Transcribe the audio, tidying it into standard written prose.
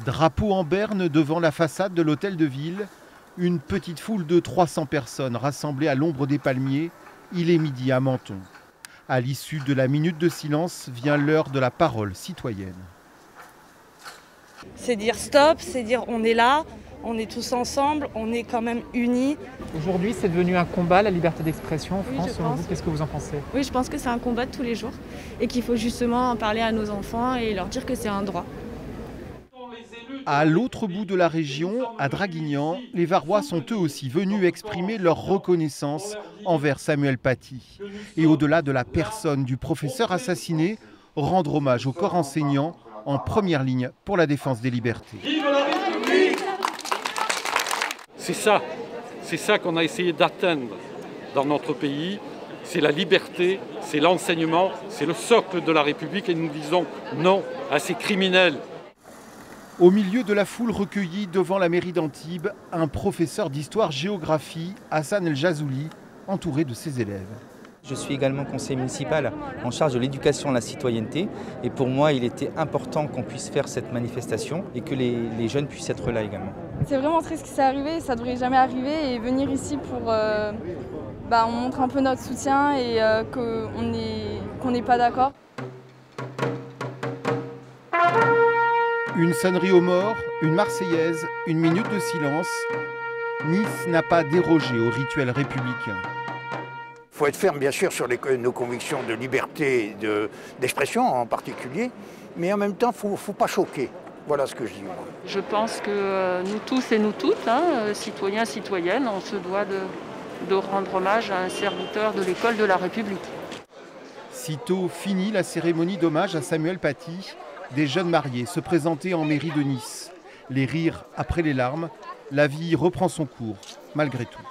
Drapeau en berne devant la façade de l'hôtel de ville, une petite foule de 300 personnes rassemblées à l'ombre des palmiers. Il est midi à Menton. À l'issue de la minute de silence vient l'heure de la parole citoyenne. C'est dire stop, c'est dire on est là, on est tous ensemble, on est quand même unis. Aujourd'hui, c'est devenu un combat, la liberté d'expression en Oui, France. je Selon pense. vous, qu'est-ce que vous en pensez? Oui, je pense que c'est un combat de tous les jours et qu'il faut justement en parler à nos enfants et leur dire que c'est un droit. À l'autre bout de la région, à Draguignan, les Varois sont eux aussi venus exprimer leur reconnaissance envers Samuel Paty. Et au-delà de la personne du professeur assassiné, rendre hommage au corps enseignant en première ligne pour la défense des libertés. C'est ça qu'on a essayé d'atteindre dans notre pays. C'est la liberté, c'est l'enseignement, c'est le socle de la République et nous disons non à ces criminels. Au milieu de la foule recueillie devant la mairie d'Antibes, un professeur d'histoire-géographie, Hassan El Jazouli, entouré de ses élèves. Je suis également conseiller municipal en charge de l'éducation à la citoyenneté et pour moi il était important qu'on puisse faire cette manifestation et que les jeunes puissent être là également. C'est vraiment triste ce qui s'est arrivé, ça ne devrait jamais arriver et venir ici pour on montre un peu notre soutien et qu'on n'est pas d'accord. Une sonnerie aux morts, une Marseillaise, une minute de silence. Nice n'a pas dérogé au rituel républicain. Il faut être ferme, bien sûr, sur nos convictions de liberté d'expression en particulier, mais en même temps, il ne faut pas choquer. Voilà ce que je dis. Je pense que nous tous et nous toutes, citoyens, citoyennes, on se doit de rendre hommage à un serviteur de l'école de la République. Sitôt finie la cérémonie d'hommage à Samuel Paty, des jeunes mariés se présentaient en mairie de Nice. Les rires après les larmes, la vie reprend son cours, malgré tout.